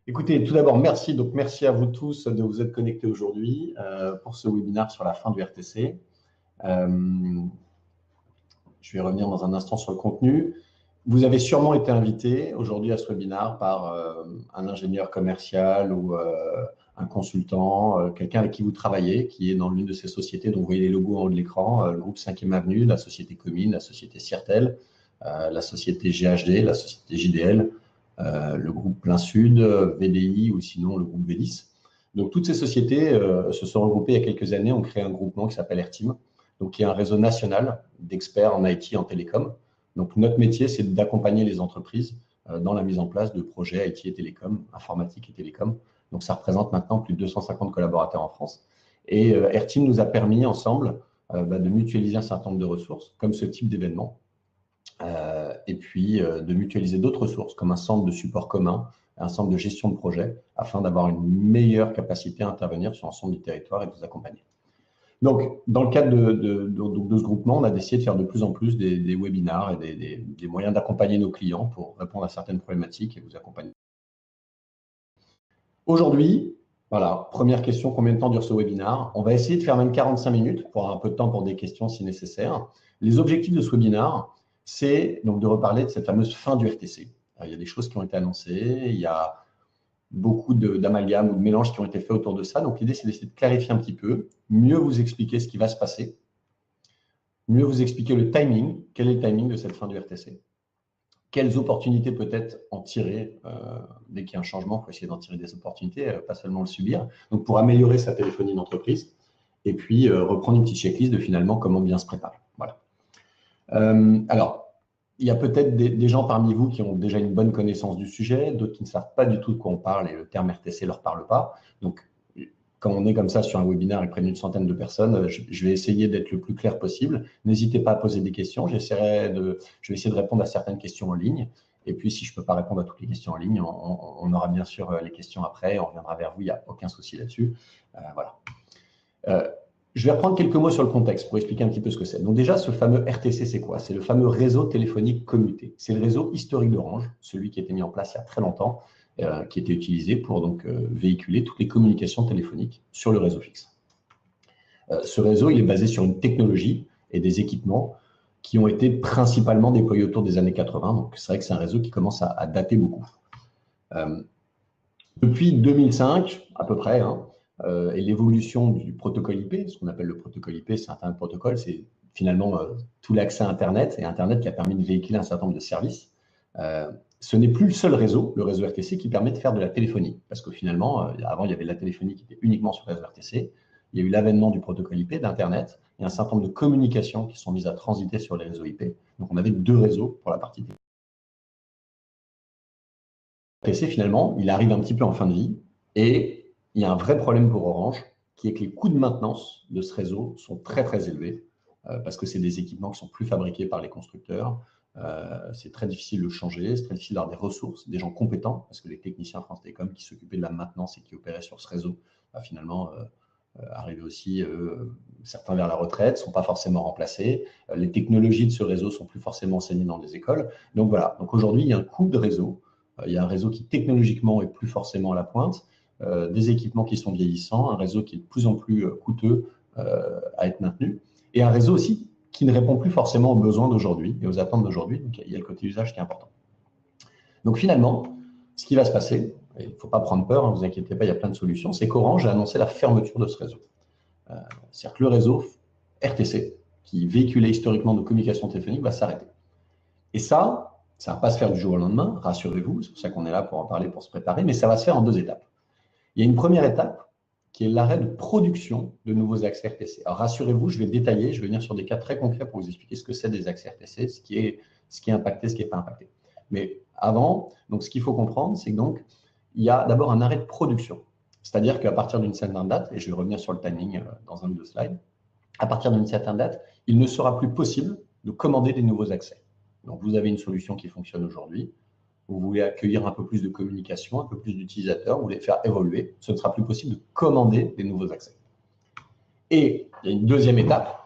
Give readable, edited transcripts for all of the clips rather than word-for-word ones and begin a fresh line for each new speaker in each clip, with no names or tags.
Écoutez, tout d'abord, merci. Donc, merci à vous tous de vous être connectés aujourd'hui pour ce webinaire sur la fin du RTC. Je vais revenir dans un instant sur le contenu. Vous avez sûrement été invité aujourd'hui à ce webinaire par un ingénieur commercial ou un consultant, quelqu'un avec qui vous travaillez, qui est dans l'une de ces sociétés dont vous voyez les logos en haut de l'écran, le groupe 5e Avenue, la société Comine, la société Sirtel, la société GHD, la société JDL, le groupe Plein Sud, VDI ou sinon le groupe V10. Donc, toutes ces sociétés se sont regroupées il y a quelques années, ont créé un groupement qui s'appelle Airteam, donc qui est un réseau national d'experts en IT et en télécom. Donc, notre métier, c'est d'accompagner les entreprises dans la mise en place de projets IT et télécom, informatique et télécom. Donc, ça représente maintenant plus de 250 collaborateurs en France. Et Airteam nous a permis ensemble de mutualiser un certain nombre de ressources, comme ce type d'événement, et puis de mutualiser d'autres ressources, comme un centre de support commun, un centre de gestion de projet, afin d'avoir une meilleure capacité à intervenir sur l'ensemble du territoire et de vous accompagner. Donc, dans le cadre de ce groupement, on a décidé de faire de plus en plus des webinars et des moyens d'accompagner nos clients pour répondre à certaines problématiques et vous accompagner. Aujourd'hui, voilà, première question, combien de temps dure ce webinar? On va essayer de faire même 45 minutes pour avoir un peu de temps pour des questions si nécessaire. Les objectifs de ce webinar, c'est donc de reparler de cette fameuse fin du RTC. Alors, il y a des choses qui ont été annoncées, il y a beaucoup d'amalgames ou de mélanges qui ont été faits autour de ça. Donc, l'idée, c'est d'essayer de clarifier un petit peu, mieux vous expliquer ce qui va se passer, mieux vous expliquer le timing, quel est le timing de cette fin du RTC, quelles opportunités peut-être en tirer. Dès qu'il y a un changement, il faut essayer d'en tirer des opportunités, pas seulement le subir. Donc, pour améliorer sa téléphonie d'entreprise, et puis reprendre une petite checklist de finalement comment bien se préparer. Voilà. Alors, il y a peut-être des gens parmi vous qui ont déjà une bonne connaissance du sujet, d'autres qui ne savent pas du tout de quoi on parle et le terme RTC ne leur parle pas. Donc, quand on est comme ça sur un webinaire avec près d'une centaine de personnes, je vais essayer d'être le plus clair possible. N'hésitez pas à poser des questions. Je vais essayer de répondre à certaines questions en ligne. Et puis, si je ne peux pas répondre à toutes les questions en ligne, on aura bien sûr les questions après. On reviendra vers vous. Il n'y a aucun souci là-dessus. Voilà. Je vais reprendre quelques mots sur le contexte pour expliquer un petit peu ce que c'est. Donc déjà, ce fameux RTC, c'est quoi? C'est le fameux réseau téléphonique commuté. C'est le réseau historique d'Orange, celui qui a été mis en place il y a très longtemps, qui était utilisé pour donc, véhiculer toutes les communications téléphoniques sur le réseau fixe. Ce réseau, il est basé sur une technologie et des équipements qui ont été principalement déployés autour des années 80. Donc, c'est vrai que c'est un réseau qui commence à dater beaucoup. Depuis 2005, à peu près, et l'évolution du protocole IP, ce qu'on appelle le protocole IP, c'est un protocole, c'est finalement tout l'accès à Internet, et Internet qui a permis de véhiculer un certain nombre de services. Ce n'est plus le seul réseau, le réseau RTC, qui permet de faire de la téléphonie. Parce que finalement, avant, il y avait de la téléphonie qui était uniquement sur le réseau RTC. Il y a eu l'avènement du protocole IP, d'Internet, et un certain nombre de communications qui sont mises à transiter sur les réseaux IP. Donc, on avait deux réseaux pour la partie téléphonie. RTC, finalement, il arrive un petit peu en fin de vie, et il y a un vrai problème pour Orange, qui est que les coûts de maintenance de ce réseau sont très, très élevés, parce que c'est des équipements qui sont plus fabriqués par les constructeurs. C'est très difficile de changer, c'est très difficile d'avoir des ressources, des gens compétents, parce que les techniciens France Télécom qui s'occupaient de la maintenance et qui opéraient sur ce réseau, finalement, arrivaient aussi, certains vers la retraite, ne sont pas forcément remplacés. Les technologies de ce réseau ne sont plus forcément enseignées dans les écoles. Donc voilà, donc aujourd'hui, il y a un coût de réseau. Il y a un réseau qui technologiquement est plus forcément à la pointe, des équipements qui sont vieillissants, un réseau qui est de plus en plus coûteux à être maintenu, et un réseau aussi qui ne répond plus forcément aux besoins d'aujourd'hui et aux attentes d'aujourd'hui. Donc, il y a le côté usage qui est important. Donc, finalement, ce qui va se passer, et il ne faut pas prendre peur, ne vous inquiétez pas, il y a plein de solutions, c'est qu'Orange a annoncé la fermeture de ce réseau. C'est-à-dire que le réseau RTC, qui véhiculait historiquement nos communications téléphoniques, va s'arrêter. Et ça ne va pas se faire du jour au lendemain, rassurez-vous, c'est pour ça qu'on est là pour en parler, pour se préparer, mais ça va se faire en deux étapes. Il y a une première étape qui est l'arrêt de production de nouveaux accès RTC. Alors rassurez-vous, je vais détailler, je vais venir sur des cas très concrets pour vous expliquer ce que c'est des accès RTC, ce qui est impacté, ce qui n'est pas impacté. Mais avant, donc, ce qu'il faut comprendre, c'est que donc, il y a d'abord un arrêt de production. C'est-à-dire qu'à partir d'une certaine date, et je vais revenir sur le timing dans un ou deux slides, à partir d'une certaine date, il ne sera plus possible de commander des nouveaux accès. Donc, vous avez une solution qui fonctionne aujourd'hui, vous voulez accueillir un peu plus de communication, un peu plus d'utilisateurs, vous voulez faire évoluer, ce ne sera plus possible de commander des nouveaux accès. Et il y a une deuxième étape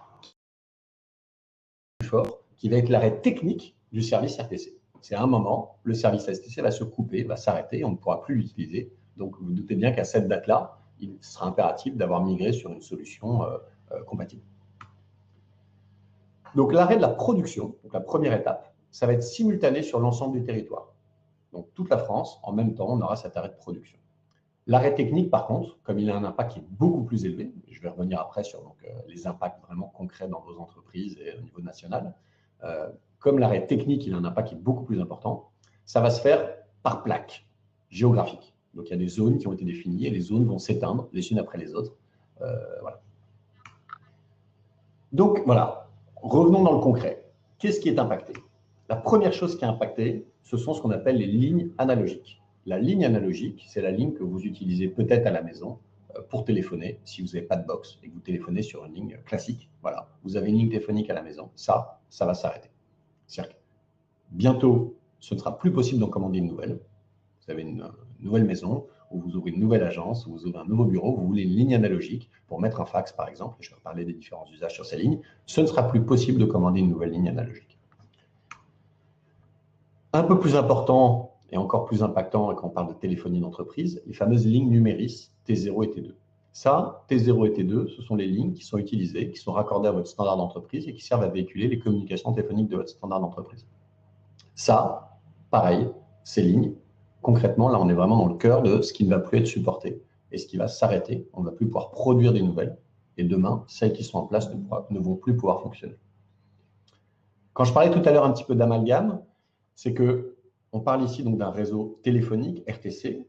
qui va être l'arrêt technique du service RTC. C'est à un moment, le service STC va se couper, va s'arrêter, on ne pourra plus l'utiliser. Donc, vous vous doutez bien qu'à cette date-là, il sera impératif d'avoir migré sur une solution compatible. Donc, l'arrêt de la production, donc la première étape, ça va être simultané sur l'ensemble du territoire. Donc, toute la France, en même temps, on aura cet arrêt de production. L'arrêt technique, par contre, comme il a un impact qui est beaucoup plus élevé, je vais revenir après sur les impacts vraiment concrets dans vos entreprises et au niveau national, comme l'arrêt technique, il a un impact qui est beaucoup plus important, ça va se faire par plaque géographique. Donc, il y a des zones qui ont été définies et les zones vont s'éteindre les unes après les autres. Voilà. Donc, voilà, revenons dans le concret. Qu'est-ce qui est impacté? La première chose qui est impactée, ce sont ce qu'on appelle les lignes analogiques. La ligne analogique, c'est la ligne que vous utilisez peut-être à la maison pour téléphoner, si vous n'avez pas de box et que vous téléphonez sur une ligne classique. Voilà, vous avez une ligne téléphonique à la maison. Ça va s'arrêter. C'est-à-dire que bientôt, ce ne sera plus possible d'en commander une nouvelle. Vous avez une nouvelle maison, ou vous ouvrez une nouvelle agence, ou vous ouvrez un nouveau bureau, vous voulez une ligne analogique pour mettre un fax, par exemple, et je vais parler des différents usages sur ces lignes, ce ne sera plus possible de commander une nouvelle ligne analogique. Un peu plus important et encore plus impactant quand on parle de téléphonie d'entreprise, les fameuses lignes numéris T0 et T2. Ça, T0 et T2, ce sont les lignes qui sont utilisées, qui sont raccordées à votre standard d'entreprise et qui servent à véhiculer les communications téléphoniques de votre standard d'entreprise. Ça, pareil, ces lignes, concrètement, là, on est vraiment dans le cœur de ce qui ne va plus être supporté et ce qui va s'arrêter. On ne va plus pouvoir produire des nouvelles et demain, celles qui sont en place ne vont plus pouvoir fonctionner. Quand je parlais tout à l'heure un petit peu d'amalgame, c'est qu'on parle ici donc d'un réseau téléphonique, RTC,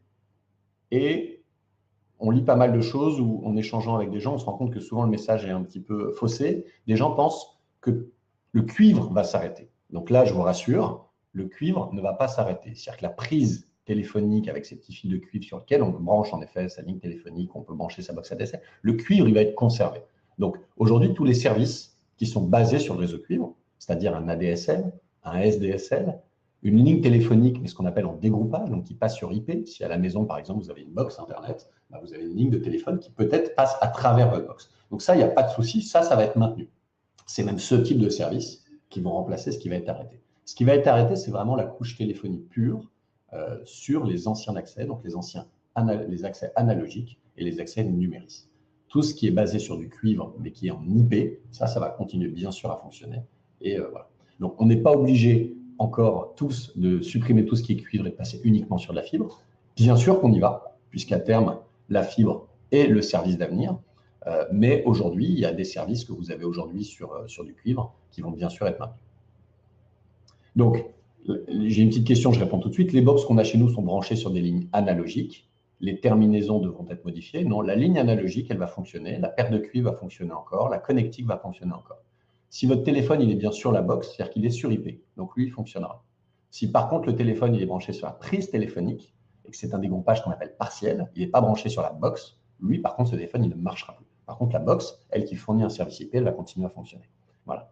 et on lit pas mal de choses où, en échangeant avec des gens, on se rend compte que souvent le message est un petit peu faussé. Des gens pensent que le cuivre va s'arrêter. Donc là, je vous rassure, le cuivre ne va pas s'arrêter. C'est-à-dire que la prise téléphonique avec ces petits fils de cuivre sur lesquels on branche en effet sa ligne téléphonique, on peut brancher sa box ADSL, le cuivre, il va être conservé. Donc aujourd'hui, tous les services qui sont basés sur le réseau cuivre, c'est-à-dire un ADSL, un SDSL, une ligne téléphonique, mais ce qu'on appelle en dégroupage, donc qui passe sur IP. Si à la maison, par exemple, vous avez une box Internet, bah vous avez une ligne de téléphone qui peut-être passe à travers votre box. Donc ça, il n'y a pas de souci, ça va être maintenu. C'est même ce type de service qui vont remplacer ce qui va être arrêté. Ce qui va être arrêté, c'est vraiment la couche téléphonique pure sur les anciens accès, donc les accès analogiques et les accès numériques. Tout ce qui est basé sur du cuivre, mais qui est en IP, ça va continuer bien sûr à fonctionner. Et voilà. Donc, on n'est pas obligé encore tous de supprimer tout ce qui est cuivre et de passer uniquement sur de la fibre. Bien sûr qu'on y va, puisqu'à terme, la fibre est le service d'avenir. Mais aujourd'hui, il y a des services que vous avez aujourd'hui sur du cuivre qui vont bien sûr être maintenus. Donc, j'ai une petite question, je réponds tout de suite. Les box qu'on a chez nous sont branchées sur des lignes analogiques. Les terminaisons devront être modifiées. Non, la ligne analogique, elle va fonctionner. La paire de cuivre va fonctionner encore. La connectique va fonctionner encore. Si votre téléphone, il est bien sur la box, c'est-à-dire qu'il est sur IP, donc lui, il fonctionnera. Si par contre, le téléphone, il est branché sur la prise téléphonique et que c'est un dégroupage qu'on appelle partiel, il n'est pas branché sur la box, lui, par contre, ce téléphone, il ne marchera plus. Par contre, la box, elle qui fournit un service IP, elle va continuer à fonctionner. Voilà.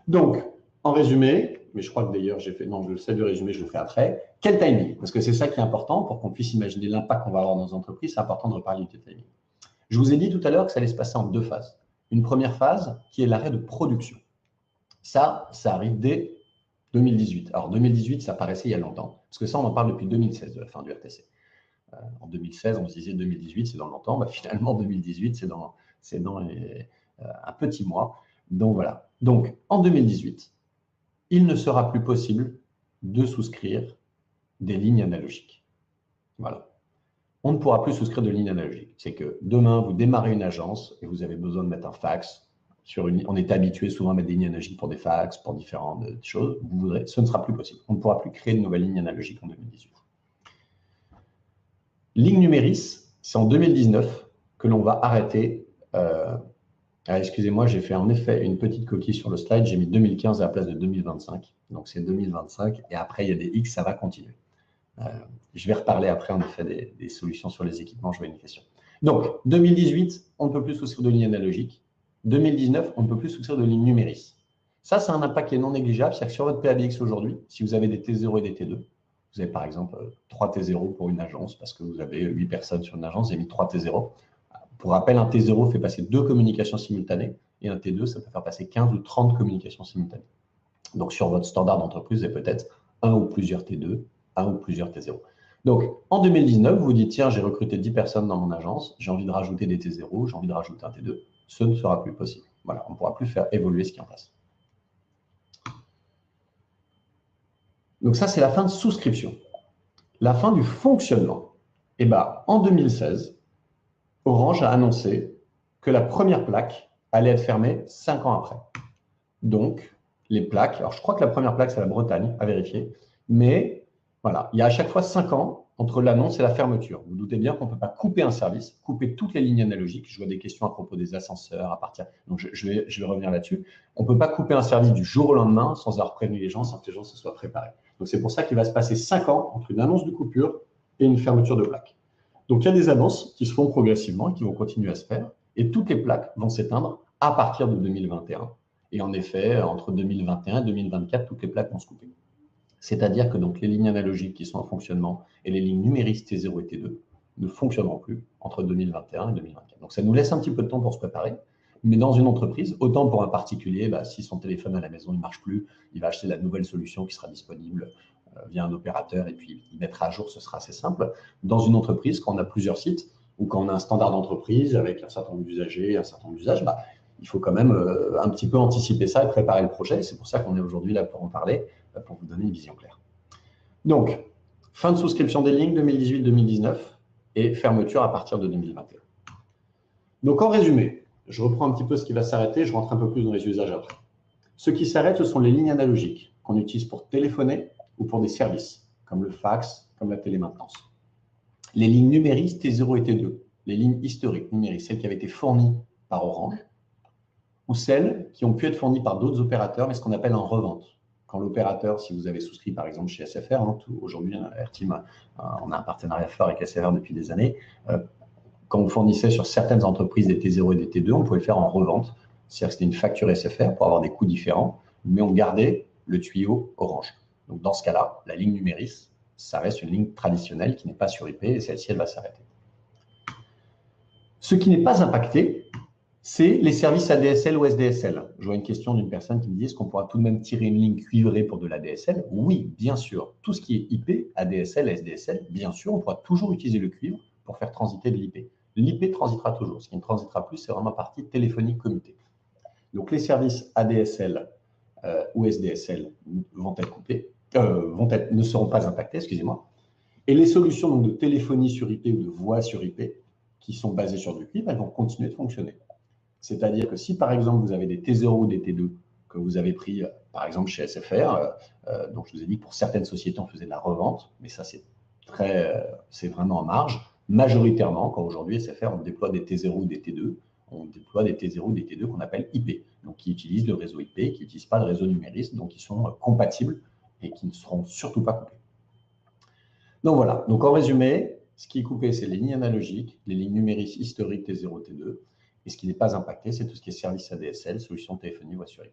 Donc, en résumé, mais je crois que d'ailleurs, non, je le sais du résumé, je le fais après. Quel timing? Parce que c'est ça qui est important pour qu'on puisse imaginer l'impact qu'on va avoir dans nos entreprises. C'est important de reparler du timing. Je vous ai dit tout à l'heure que ça allait se passer en deux phases. Une première phase qui est l'arrêt de production. Ça arrive dès 2018. Alors 2018, ça paraissait il y a longtemps, parce que ça, on en parle depuis 2016, de la fin du RTC. En 2016, on se disait 2018, c'est dans longtemps. Bah, finalement, 2018, c'est dans un petit mois. Donc voilà. Donc en 2018, il ne sera plus possible de souscrire des lignes analogiques. Voilà. On ne pourra plus souscrire de lignes analogiques. C'est que demain, vous démarrez une agence et vous avez besoin de mettre un fax. On est habitué souvent à mettre des lignes analogiques pour des fax, pour différentes choses. Ce ne sera plus possible. On ne pourra plus créer de nouvelles lignes analogiques en 2018. Ligne numéris, c'est en 2019 que l'on va arrêter. Excusez-moi, j'ai fait en effet une petite coquille sur le slide. J'ai mis 2015 à la place de 2025. Donc c'est 2025 et après, il y a des X, ça va continuer. Je vais reparler après, en effet, des solutions sur les équipements. Je vois une question. Donc, 2018, on ne peut plus souscrire de ligne analogique. 2019, on ne peut plus souscrire de ligne numéris. Ça, c'est un impact qui est non négligeable. C'est-à-dire que sur votre PABX aujourd'hui, si vous avez des T0 et des T2, vous avez par exemple 3 T0 pour une agence parce que vous avez 8 personnes sur une agence, vous avez mis 3 T0. Pour rappel, un T0 fait passer 2 communications simultanées et un T2, ça peut faire passer 15 ou 30 communications simultanées. Donc, sur votre standard d'entreprise, vous avez peut-être un ou plusieurs T2, un ou plusieurs T0. Donc, en 2019, vous vous dites, tiens, j'ai recruté 10 personnes dans mon agence, j'ai envie de rajouter des T0, j'ai envie de rajouter un T2. Ce ne sera plus possible. Voilà, on ne pourra plus faire évoluer ce qui est en place. Donc ça, c'est la fin de souscription. La fin du fonctionnement. Eh bien, en 2016, Orange a annoncé que la première plaque allait être fermée 5 ans après. Donc, les plaques, alors je crois que la première plaque, c'est la Bretagne, à vérifier, mais voilà, il y a à chaque fois 5 ans entre l'annonce et la fermeture. Vous doutez bien qu'on ne peut pas couper un service, couper toutes les lignes analogiques. Je vois des questions à propos des ascenseurs à partir. Donc, je vais revenir là-dessus. On ne peut pas couper un service du jour au lendemain sans avoir prévenu les gens, sans que les gens se soient préparés. Donc, c'est pour ça qu'il va se passer 5 ans entre une annonce de coupure et une fermeture de plaque. Donc, il y a des annonces qui se font progressivement et qui vont continuer à se faire. Et toutes les plaques vont s'éteindre à partir de 2021. Et en effet, entre 2021 et 2024, toutes les plaques vont se couper. C'est-à-dire que donc, les lignes analogiques qui sont en fonctionnement et les lignes numériques T0 et T2 ne fonctionneront plus entre 2021 et 2024. Donc, ça nous laisse un petit peu de temps pour se préparer. Mais dans une entreprise, autant pour un particulier, si son téléphone à la maison ne marche plus, il va acheter la nouvelle solution qui sera disponible via un opérateur et puis il mettra à jour, ce sera assez simple. Dans une entreprise, quand on a plusieurs sites ou quand on a un standard d'entreprise avec un certain nombre d'usagers, un certain nombre d'usages, il faut quand même un petit peu anticiper ça et préparer le projet. C'est pour ça qu'on est aujourd'hui là pour en parler, pour vous donner une vision claire. Donc, fin de souscription des lignes 2018-2019 et fermeture à partir de 2021. Donc, en résumé, je reprends un petit peu ce qui va s'arrêter, je rentre un peu plus dans les usages après. Ce qui s'arrête, ce sont les lignes analogiques qu'on utilise pour téléphoner ou pour des services, comme le fax, comme la télémaintenance. Les lignes numériques T0 et T2, les lignes historiques numériques, celles qui avaient été fournies par Orange, ou celles qui ont pu être fournies par d'autres opérateurs, mais ce qu'on appelle en revente. Quand l'opérateur, si vous avez souscrit par exemple chez SFR, aujourd'hui, Airteam, on a un partenariat fort avec SFR depuis des années, quand on fournissait sur certaines entreprises des T0 et des T2, on pouvait le faire en revente. C'est-à-dire que c'était une facture SFR pour avoir des coûts différents, mais on gardait le tuyau Orange. Donc dans ce cas-là, la ligne numérique, ça reste une ligne traditionnelle qui n'est pas sur IP et celle-ci, elle va s'arrêter. Ce qui n'est pas impacté, c'est les services ADSL ou SDSL. Je vois une question d'une personne qui me dit, est-ce qu'on pourra tout de même tirer une ligne cuivrée pour de l'ADSL? Oui, bien sûr. Tout ce qui est IP, ADSL, SDSL, bien sûr, on pourra toujours utiliser le cuivre pour faire transiter de l'IP. L'IP transitera toujours. Ce qui ne transitera plus, c'est vraiment la partie téléphonique commutée. Donc, les services ADSL ou SDSL vont être coupés, ne seront pas impactés, excusez-moi. Et les solutions donc, de téléphonie sur IP ou de voix sur IP qui sont basées sur du cuivre, elles vont continuer de fonctionner. C'est-à-dire que si, par exemple, vous avez des T0 ou des T2 que vous avez pris, par exemple, chez SFR, donc je vous ai dit que pour certaines sociétés, on faisait de la revente, mais ça, c'est vraiment en marge. Majoritairement, quand aujourd'hui, SFR, on déploie des T0 ou des T2, on déploie des T0 ou des T2 qu'on appelle IP, donc qui utilisent le réseau IP, qui n'utilisent pas le réseau numérique, donc qui sont compatibles et qui ne seront surtout pas coupés. Donc voilà, donc en résumé, ce qui est coupé, c'est les lignes analogiques, les lignes numériques historiques T0, T2, et ce qui n'est pas impacté, c'est tout ce qui est service ADSL, solution téléphonie voix sur IP.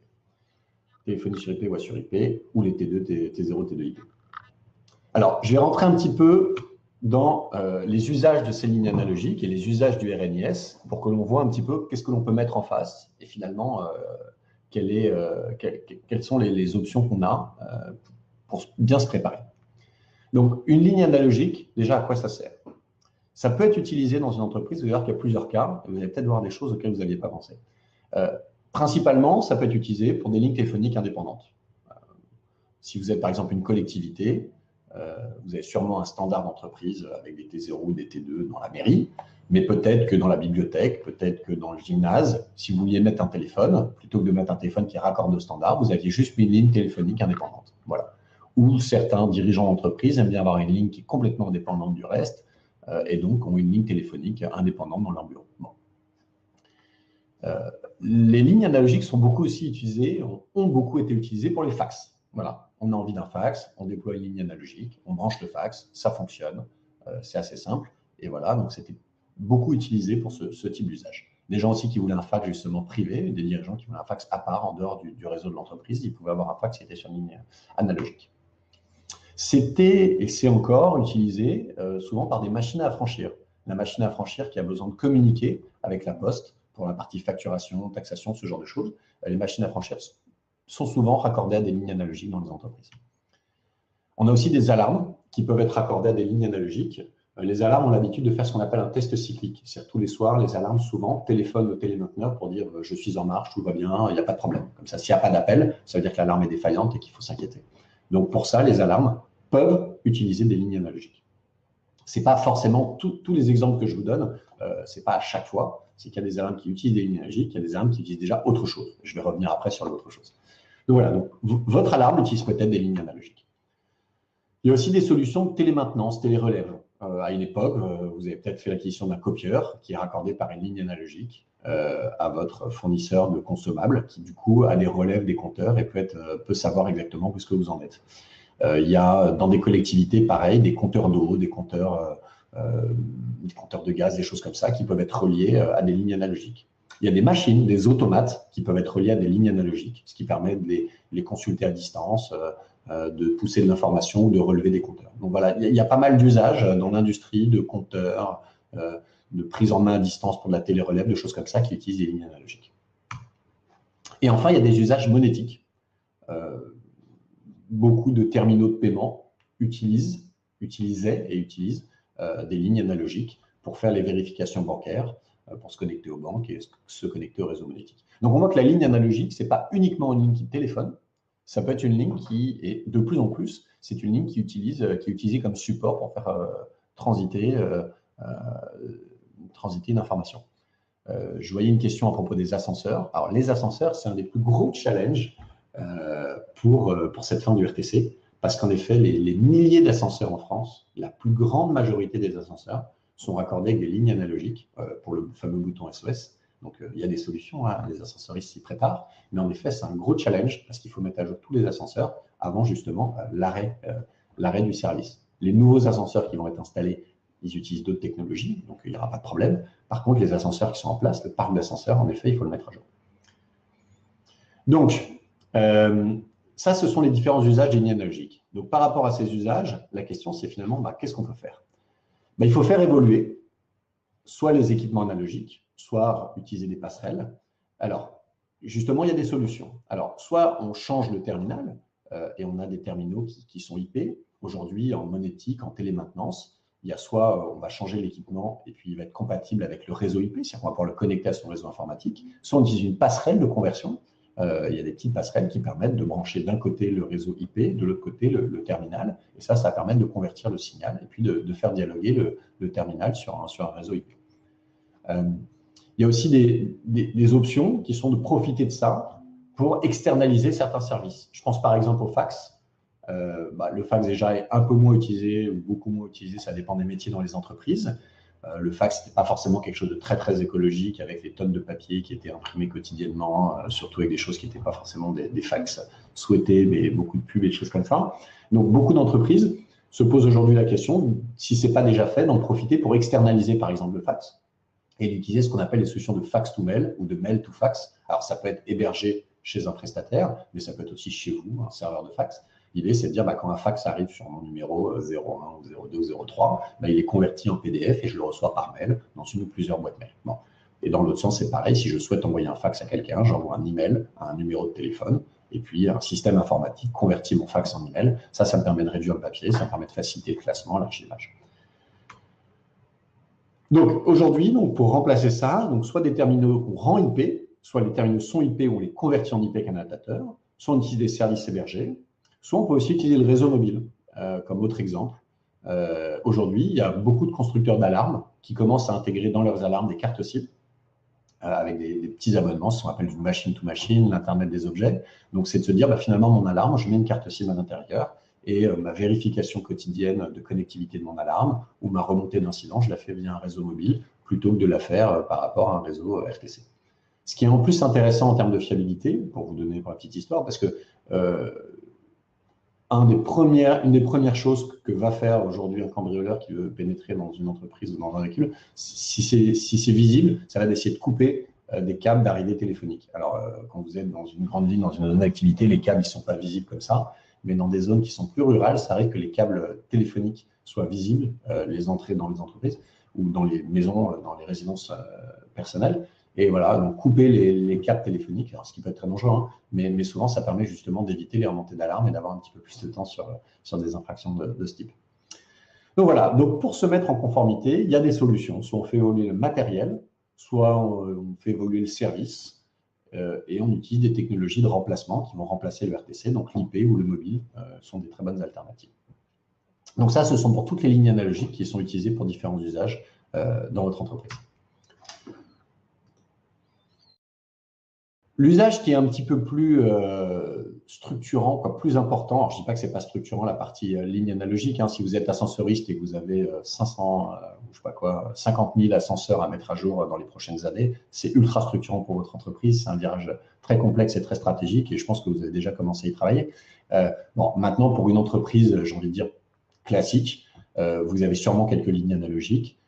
Téléphonie sur IP, voix sur IP, ou les T2, T0, T2 IP. Alors, je vais rentrer un petit peu dans les usages de ces lignes analogiques et les usages du RNIS pour que l'on voit un petit peu qu'est-ce que l'on peut mettre en face et finalement, quelles sont les options qu'on a pour bien se préparer. Donc, une ligne analogique, déjà, à quoi ça sert? Ça peut être utilisé dans une entreprise, vous allez voir qu'il y a plusieurs cas, et vous allez peut-être voir des choses auxquelles vous n'aviez pas pensé. Principalement, ça peut être utilisé pour des lignes téléphoniques indépendantes. Si vous êtes par exemple une collectivité, vous avez sûrement un standard d'entreprise avec des T0 ou des T2 dans la mairie, mais peut-être que dans la bibliothèque, peut-être que dans le gymnase, si vous vouliez mettre un téléphone, plutôt que de mettre un téléphone qui est raccordé au standard, vous aviez juste une ligne téléphonique indépendante. Voilà. Ou certains dirigeants d'entreprise aiment bien avoir une ligne qui est complètement indépendante du reste, et donc ont une ligne téléphonique indépendante dans leur bureau. Bon. Les lignes analogiques sont beaucoup aussi utilisées, ont beaucoup été utilisées pour les fax. Voilà, on a envie d'un fax, on déploie une ligne analogique, on branche le fax, ça fonctionne, c'est assez simple. Et voilà, donc c'était beaucoup utilisé pour ce type d'usage. Des gens aussi qui voulaient un fax justement privé, des dirigeants qui voulaient un fax à part en dehors du réseau de l'entreprise, ils pouvaient avoir un fax qui était sur une ligne analogique. C'était, et c'est encore utilisé souvent par des machines à affranchir. La machine à affranchir qui a besoin de communiquer avec la poste pour la partie facturation, taxation, ce genre de choses. Les machines à affranchir sont souvent raccordés à des lignes analogiques dans les entreprises. On a aussi des alarmes qui peuvent être raccordées à des lignes analogiques. Les alarmes ont l'habitude de faire ce qu'on appelle un test cyclique. C'est-à-dire tous les soirs, les alarmes souvent téléphonent au télémainteneur pour dire « je suis en marche, tout va bien, il n'y a pas de problème ». Comme ça, s'il n'y a pas d'appel, ça veut dire que l'alarme est défaillante et qu'il faut s'inquiéter. Donc pour ça, les alarmes peuvent utiliser des lignes analogiques. Ce n'est pas forcément tous les exemples que je vous donne, ce n'est pas à chaque fois. C'est qu'il y a des alarmes qui utilisent des lignes analogiques, il y a des alarmes qui utilisent déjà autre chose. Je vais revenir après sur l'autre chose. Donc voilà, donc, votre alarme utilise peut-être des lignes analogiques. Il y a aussi des solutions de télémaintenance, télérelève. À une époque, vous avez peut-être fait l'acquisition d'un copieur qui est raccordé par une ligne analogique à votre fournisseur de consommables qui, du coup, a des relèves des compteurs et peut savoir exactement où est-ce que vous en êtes. Il y a dans des collectivités, pareil, des compteurs d'eau, des compteurs de gaz, des choses comme ça qui peuvent être reliés à des lignes analogiques. Il y a des machines, des automates qui peuvent être reliés à des lignes analogiques, ce qui permet de les consulter à distance, de pousser de l'information ou de relever des compteurs. Donc voilà, il y a pas mal d'usages dans l'industrie de compteurs, de prise en main à distance pour de la télérelève, de choses comme ça qui utilisent des lignes analogiques. Et enfin, il y a des usages monétiques. Beaucoup de terminaux de paiement utilisaient et utilisent des lignes analogiques pour faire les vérifications bancaires, pour se connecter aux banques et se connecter au réseau monétique. Donc on voit que la ligne analogique, ce n'est pas uniquement une ligne qui téléphone, ça peut être une ligne qui est de plus en plus, c'est une ligne qui est utilisée comme support pour faire transiter une information. Je voyais une question à propos des ascenseurs. Alors les ascenseurs, c'est un des plus gros challenges pour cette fin du RTC, parce qu'en effet, les milliers d'ascenseurs en France, la plus grande majorité des ascenseurs sont raccordés avec des lignes analogiques pour le fameux bouton SOS. Donc, il y a des solutions, hein, les ascensoristes s'y préparent, mais en effet, c'est un gros challenge parce qu'il faut mettre à jour tous les ascenseurs avant justement l'arrêt du service. Les nouveaux ascenseurs qui vont être installés, ils utilisent d'autres technologies, donc il n'y aura pas de problème. Par contre, les ascenseurs qui sont en place, le parc d'ascenseurs, en effet, il faut le mettre à jour. Donc, ça, ce sont les différents usages des lignes analogiques. Donc, par rapport à ces usages, la question, c'est finalement, qu'est-ce qu'on peut faire? Il faut faire évoluer soit les équipements analogiques, soit utiliser des passerelles. Alors, justement, il y a des solutions. Alors, soit on change le terminal, et on a des terminaux qui sont IP. Aujourd'hui, en monétique, en télémaintenance, il y a soit on va changer l'équipement et puis il va être compatible avec le réseau IP, c'est-à-dire qu'on va pouvoir le connecter à son réseau informatique, soit on utilise une passerelle de conversion. Il y a des petites passerelles qui permettent de brancher d'un côté le réseau IP, de l'autre côté le terminal. Et ça va permettre de convertir le signal et puis de faire dialoguer le terminal sur un réseau IP. Il y a aussi des options qui sont de profiter de ça pour externaliser certains services. Je pense par exemple au fax. Le fax déjà est un peu moins utilisé ou beaucoup moins utilisé, ça dépend des métiers dans les entreprises. Le fax, ce n'était pas forcément quelque chose de très, très écologique avec des tonnes de papier qui étaient imprimés quotidiennement, surtout avec des choses qui n'étaient pas forcément des fax souhaités, mais beaucoup de pubs et des choses comme ça. Donc, beaucoup d'entreprises se posent aujourd'hui la question, si ce n'est pas déjà fait, d'en profiter pour externaliser, par exemple, le fax et d'utiliser ce qu'on appelle les solutions de fax to mail ou de mail to fax. Alors, ça peut être hébergé chez un prestataire, mais ça peut être aussi chez vous, un serveur de fax. L'idée, c'est de dire quand un fax arrive sur mon numéro 01 ou 02 ou 03, il est converti en PDF et je le reçois par mail dans une ou plusieurs boîtes mail. Bon. Et dans l'autre sens, c'est pareil. Si je souhaite envoyer un fax à quelqu'un, j'envoie un email à un numéro de téléphone et puis un système informatique convertit mon fax en email. Ça me permet de réduire le papier, ça me permet de faciliter le classement, l'archivage. Donc aujourd'hui, pour remplacer ça, soit des terminaux qu'on rend IP, soit les terminaux sont IP ou on les convertit en IP avec un adaptateur, soit on utilise des services hébergés, soit on peut aussi utiliser le réseau mobile, comme autre exemple. Aujourd'hui, il y a beaucoup de constructeurs d'alarmes qui commencent à intégrer dans leurs alarmes des cartes SIM avec des petits abonnements, ce qu'on appelle du machine-to-machine, l'Internet des objets. Donc, c'est de se dire, finalement, mon alarme, je mets une carte SIM à l'intérieur et ma vérification quotidienne de connectivité de mon alarme ou ma remontée d'incident, je la fais via un réseau mobile plutôt que de la faire par rapport à un réseau RTC. Ce qui est en plus intéressant en termes de fiabilité, pour vous donner pour la petite histoire, parce que une des premières choses que va faire aujourd'hui un cambrioleur qui veut pénétrer dans une entreprise ou dans un véhicule, si c'est visible, ça va d'essayer de couper des câbles d'arrivée téléphonique. Alors, quand vous êtes dans une grande ville, dans une zone d'activité, les câbles ne sont pas visibles comme ça, mais dans des zones qui sont plus rurales, ça arrive que les câbles téléphoniques soient visibles, les entrées dans les entreprises ou dans les maisons, dans les résidences personnelles. Et voilà, donc couper les câbles téléphoniques, alors, ce qui peut être très dangereux, hein, mais souvent, ça permet justement d'éviter les remontées d'alarme et d'avoir un petit peu plus de temps sur des infractions de ce type. Donc voilà, donc pour se mettre en conformité, il y a des solutions. Soit on fait évoluer le matériel, soit on fait évoluer le service, et on utilise des technologies de remplacement qui vont remplacer le RTC, donc l'IP ou le mobile sont des très bonnes alternatives. Donc ça, ce sont pour toutes les lignes analogiques qui sont utilisées pour différents usages dans votre entreprise. L'usage qui est un petit peu plus structurant, quoi, plus important, alors je ne dis pas que ce n'est pas structurant la partie ligne analogique, hein, si vous êtes ascenseuriste et que vous avez 500, je sais pas quoi, 50 000 ascenseurs à mettre à jour dans les prochaines années, c'est ultra structurant pour votre entreprise, c'est un virage très complexe et très stratégique et je pense que vous avez déjà commencé à y travailler. Bon, maintenant, pour une entreprise, j'ai envie de dire classique, vous avez sûrement quelques lignes analogiques,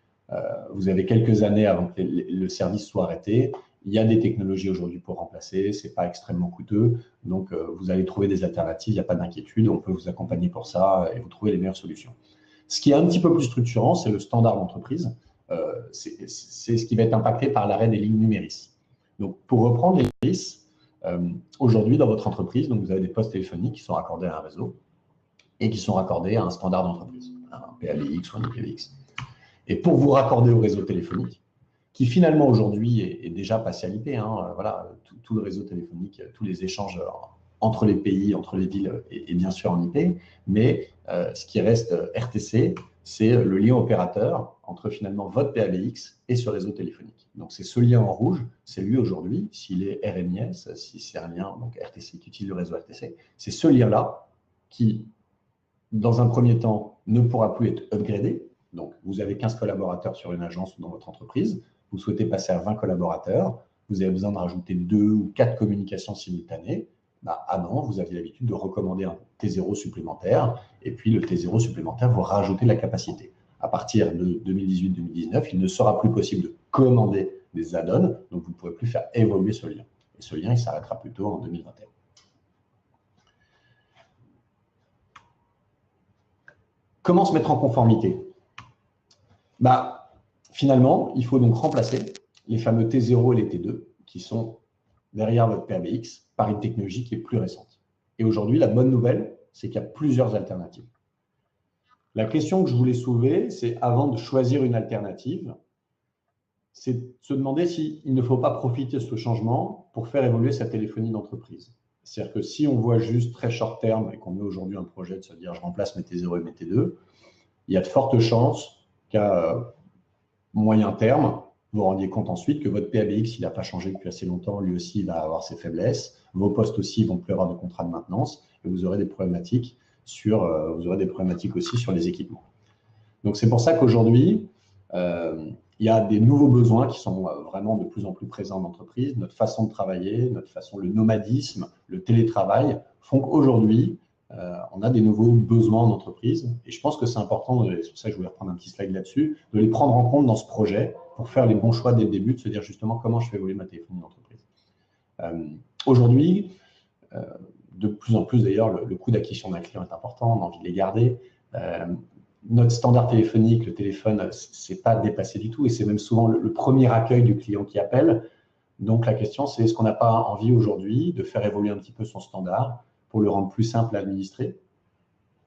vous avez quelques années avant que le service soit arrêté. Il y a des technologies aujourd'hui pour remplacer, ce n'est pas extrêmement coûteux, donc vous allez trouver des alternatives, il n'y a pas d'inquiétude, on peut vous accompagner pour ça et vous trouver les meilleures solutions. Ce qui est un petit peu plus structurant, c'est le standard d'entreprise, c'est ce qui va être impacté par l'arrêt des lignes numéris. Donc pour reprendre les numéris, aujourd'hui dans votre entreprise, donc vous avez des postes téléphoniques qui sont raccordés à un réseau et qui sont raccordés à un standard d'entreprise, un PABX ou un IPv6. Et pour vous raccorder au réseau téléphonique, qui finalement aujourd'hui est déjà passé à l'IP. Hein, voilà, tout le réseau téléphonique, tous les échanges entre les pays, entre les villes est bien sûr en IP, mais ce qui reste RTC, c'est le lien opérateur entre finalement votre PABX et ce réseau téléphonique. Donc c'est ce lien en rouge, c'est lui aujourd'hui, s'il est RMIS, si c'est un lien donc RTC qui utilise le réseau RTC, c'est ce lien-là qui, dans un premier temps, ne pourra plus être upgradé. Donc vous avez 15 collaborateurs sur une agence ou dans votre entreprise, vous souhaitez passer à 20 collaborateurs, vous avez besoin de rajouter 2 ou 4 communications simultanées, avant, vous aviez l'habitude de recommander un T0 supplémentaire, et puis le T0 supplémentaire, vous rajoutez de la capacité. À partir de 2018-2019, il ne sera plus possible de commander des add-ons, donc vous ne pourrez plus faire évoluer ce lien. Et ce lien, il s'arrêtera plutôt en 2021. Comment se mettre en conformité? Finalement, il faut donc remplacer les fameux T0 et les T2 qui sont derrière votre PABX par une technologie qui est plus récente. Et aujourd'hui, la bonne nouvelle, c'est qu'il y a plusieurs alternatives. La question que je voulais soulever, c'est avant de choisir une alternative, c'est de se demander s'il ne faut pas profiter de ce changement pour faire évoluer sa téléphonie d'entreprise. C'est-à-dire que si on voit juste très short terme et qu'on met aujourd'hui un projet de se dire je remplace mes T0 et mes T2, il y a de fortes chances qu'à moyen terme, vous vous rendiez compte ensuite que votre PABX, il n'a pas changé depuis assez longtemps, lui aussi, il va avoir ses faiblesses. Vos postes aussi vont plus avoir de contrat de maintenance et vous aurez des problématiques aussi sur les équipements. Donc, c'est pour ça qu'aujourd'hui, il y a des nouveaux besoins qui sont vraiment de plus en plus présents en entreprise. Notre façon de travailler, le nomadisme, le télétravail font qu'aujourd'hui, on a des nouveaux besoins en entreprise. Et je pense que c'est important, c'est pour ça que je voulais reprendre un petit slide là-dessus, de les prendre en compte dans ce projet pour faire les bons choix dès le début, de se dire justement comment je fais évoluer ma téléphonie d'entreprise. Aujourd'hui, de plus en plus d'ailleurs, le coût d'acquisition d'un client est important, on a envie de les garder. Notre standard téléphonique, le téléphone, ce n'est pas dépassé du tout et c'est même souvent le premier accueil du client qui appelle. Donc la question, c'est est-ce qu'on n'a pas envie aujourd'hui de faire évoluer un petit peu son standard pour le rendre plus simple à administrer,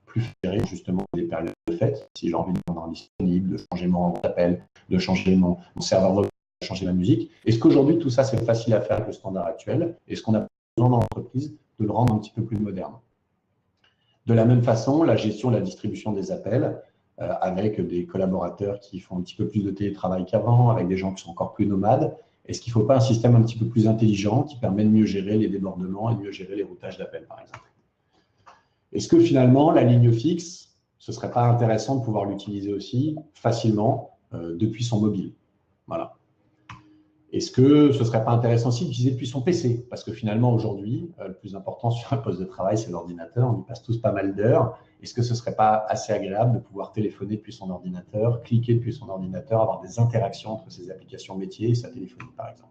plus ferré justement des périodes de fête, si j'ai envie de me rendre disponible, de changer mon rendez d'appel, de changer mon serveur vocal, de changer ma musique. Est-ce qu'aujourd'hui, tout ça, c'est facile à faire avec le standard actuel? Est-ce qu'on a besoin dans l'entreprise de le rendre un petit peu plus moderne? De la même façon, la gestion et la distribution des appels, avec des collaborateurs qui font un petit peu plus de télétravail qu'avant, avec des gens qui sont encore plus nomades, est-ce qu'il ne faut pas un système un petit peu plus intelligent qui permet de mieux gérer les débordements et de mieux gérer les routages d'appels, par exemple? Est-ce que finalement, la ligne fixe, ce ne serait pas intéressant de pouvoir l'utiliser aussi facilement depuis son mobile? Voilà. Est-ce que ce ne serait pas intéressant aussi d'utiliser depuis son PC? Parce que finalement, aujourd'hui, le plus important sur un poste de travail, c'est l'ordinateur. On y passe tous pas mal d'heures. Est-ce que ce ne serait pas assez agréable de pouvoir téléphoner depuis son ordinateur, cliquer depuis son ordinateur, avoir des interactions entre ses applications métiers et sa téléphonie, par exemple?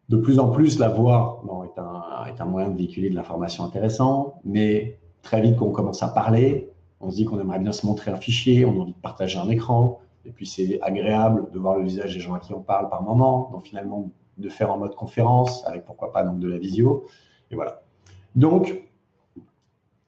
De plus en plus, la voix est un moyen de véhiculer de l'information intéressant, mais très vite, quand on commence à parler, on se dit qu'on aimerait bien se montrer un fichier, on a envie de partager un écran. Et puis, c'est agréable de voir le visage des gens à qui on parle par moment. Donc, finalement, de faire en mode conférence, avec pourquoi pas donc de la visio. Et voilà. Donc,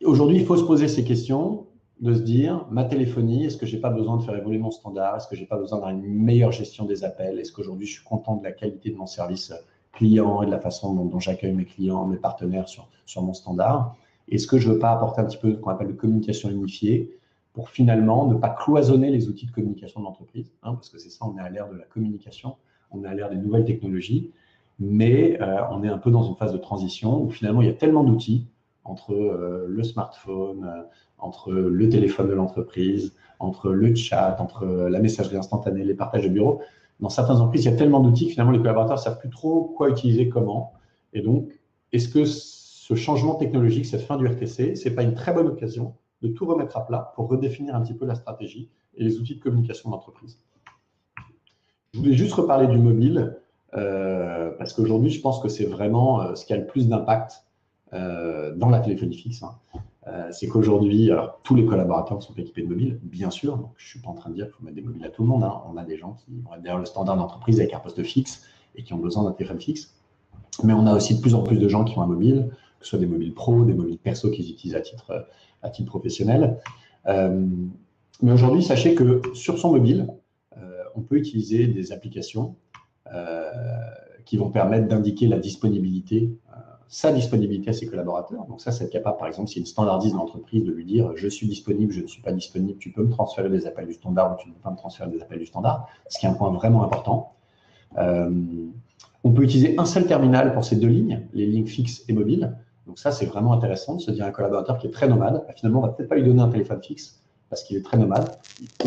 aujourd'hui, il faut se poser ces questions, de se dire, ma téléphonie, est-ce que je n'ai pas besoin de faire évoluer mon standard? Est-ce que je n'ai pas besoin d'avoir une meilleure gestion des appels? Est-ce qu'aujourd'hui, je suis content de la qualité de mon service client et de la façon dont j'accueille mes clients, mes partenaires sur mon standard? Est-ce que je ne veux pas apporter un petit peu ce qu'on appelle de communication unifiée pour finalement ne pas cloisonner les outils de communication de l'entreprise, hein, parce que c'est ça, on est à l'ère de la communication, on est à l'ère des nouvelles technologies, mais on est un peu dans une phase de transition où finalement, il y a tellement d'outils entre le smartphone, entre le téléphone de l'entreprise, entre le chat, entre la messagerie instantanée, les partages de bureaux. Dans certaines entreprises, il y a tellement d'outils que finalement, les collaborateurs ne savent plus trop quoi utiliser, comment. Et donc, est-ce que ce changement technologique, cette fin du RTC, ce n'est pas une très bonne occasion de tout remettre à plat pour redéfinir un petit peu la stratégie et les outils de communication d'entreprise? Je voulais juste reparler du mobile, parce qu'aujourd'hui, je pense que c'est vraiment ce qui a le plus d'impact dans la téléphonie fixe. Hein. C'est qu'aujourd'hui, tous les collaborateurs sont équipés de mobiles, bien sûr. Donc, je ne suis pas en train de dire qu'il faut mettre des mobiles à tout le monde. Hein. On a des gens qui vont être derrière le standard d'entreprise avec un poste fixe et qui ont besoin d'un téléphone fixe. Mais on a aussi de plus en plus de gens qui ont un mobile, que ce soit des mobiles pro, des mobiles perso qu'ils utilisent à titre professionnel. Mais aujourd'hui, sachez que sur son mobile, on peut utiliser des applications qui vont permettre d'indiquer la disponibilité, sa disponibilité à ses collaborateurs. Donc ça, c'est être capable, par exemple, si une standardise l'entreprise, de lui dire « je suis disponible, je ne suis pas disponible, tu peux me transférer des appels du standard ou tu ne peux pas me transférer des appels du standard », ce qui est un point vraiment important. On peut utiliser un seul terminal pour ces deux lignes, les lignes fixes et mobiles. Donc ça, c'est vraiment intéressant de se dire un collaborateur qui est très nomade, finalement, on ne va peut-être pas lui donner un téléphone fixe parce qu'il est très nomade,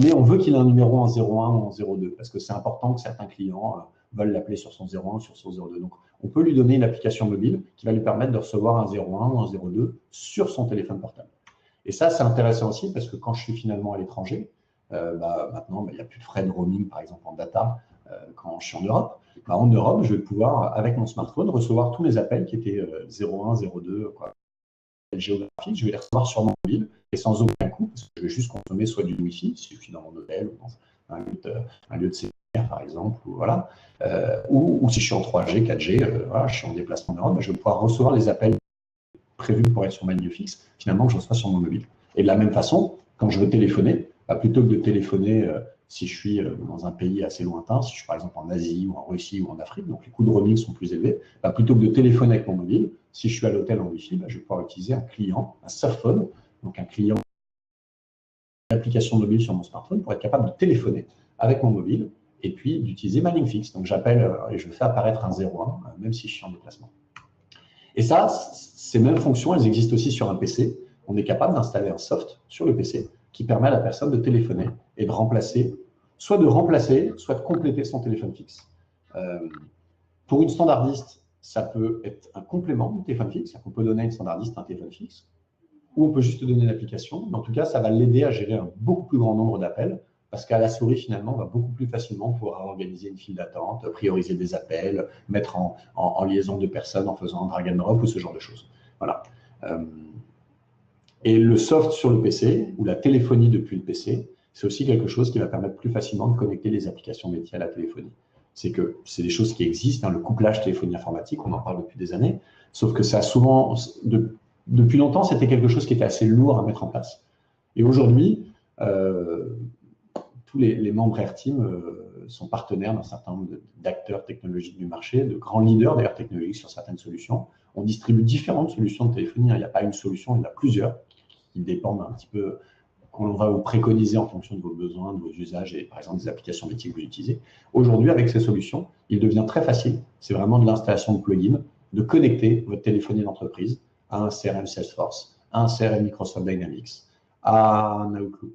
mais on veut qu'il ait un numéro en 01 ou en 02 parce que c'est important que certains clients veulent l'appeler sur son 01 ou sur son 02. Donc, on peut lui donner une application mobile qui va lui permettre de recevoir un 01 ou un 02 sur son téléphone portable. Et ça, c'est intéressant aussi parce que quand je suis finalement à l'étranger, maintenant, il n'y a plus de frais de roaming, par exemple, en data, quand je suis en Europe. En Europe, je vais pouvoir, avec mon smartphone, recevoir tous les appels qui étaient 01, 02, quoi, géographique, je vais les recevoir sur mon mobile et sans aucun coût, parce que je vais juste consommer soit du Wi-Fi, si je suis dans mon hôtel ou dans un lieu de séminaire, par exemple, ou, voilà, ou si je suis en 3G, 4G, voilà, je suis en déplacement en Europe, je vais pouvoir recevoir les appels prévus pour être sur ma ligne fixe, finalement, que je reçois sur mon mobile. Et de la même façon, quand je veux téléphoner, plutôt que de téléphoner si je suis dans un pays assez lointain, si je suis par exemple en Asie ou en Russie ou en Afrique, donc les coûts de roaming sont plus élevés, plutôt que de téléphoner avec mon mobile, si je suis à l'hôtel en Wi-Fi, je vais pouvoir utiliser un client, un surfphone, donc un client, une application mobile sur mon smartphone pour être capable de téléphoner avec mon mobile et puis d'utiliser ma ligne fixe. Donc j'appelle et je fais apparaître un 01, même si je suis en déplacement. Et ça, ces mêmes fonctions, elles existent aussi sur un PC. On est capable d'installer un soft sur le PC qui permet à la personne de téléphoner et de remplacer, soit de compléter son téléphone fixe. Pour une standardiste, ça peut être un complément du téléphone fixe, c'est-à-dire qu'on peut donner à une standardiste un téléphone fixe, ou on peut juste donner l'application, mais en tout cas, ça va l'aider à gérer un beaucoup plus grand nombre d'appels, parce qu'à la souris, finalement, on va beaucoup plus facilement pouvoir organiser une file d'attente, prioriser des appels, mettre en liaison deux personnes en faisant un drag and drop ou ce genre de choses. Voilà. Et le soft sur le PC, ou la téléphonie depuis le PC, c'est aussi quelque chose qui va permettre plus facilement de connecter les applications métiers à la téléphonie. C'est que c'est des choses qui existent, le couplage téléphonie informatique, on en parle depuis des années, sauf que ça a souvent, depuis longtemps, c'était quelque chose qui était assez lourd à mettre en place. Et aujourd'hui, tous les membres AirTeam sont partenaires d'un certain nombre d'acteurs technologiques du marché, de grands leaders d'ailleurs technologiques sur certaines solutions. On distribue différentes solutions de téléphonie, il n'y a pas une solution, il y en a plusieurs qui dépendent un petit peu, qu'on va vous préconiser en fonction de vos besoins, de vos usages et par exemple des applications métiers que vous utilisez. Aujourd'hui, avec ces solutions, il devient très facile, c'est vraiment de l'installation de plugins, de connecter votre téléphonie d'entreprise à un CRM Salesforce, à un CRM Microsoft Dynamics, à un Outlook,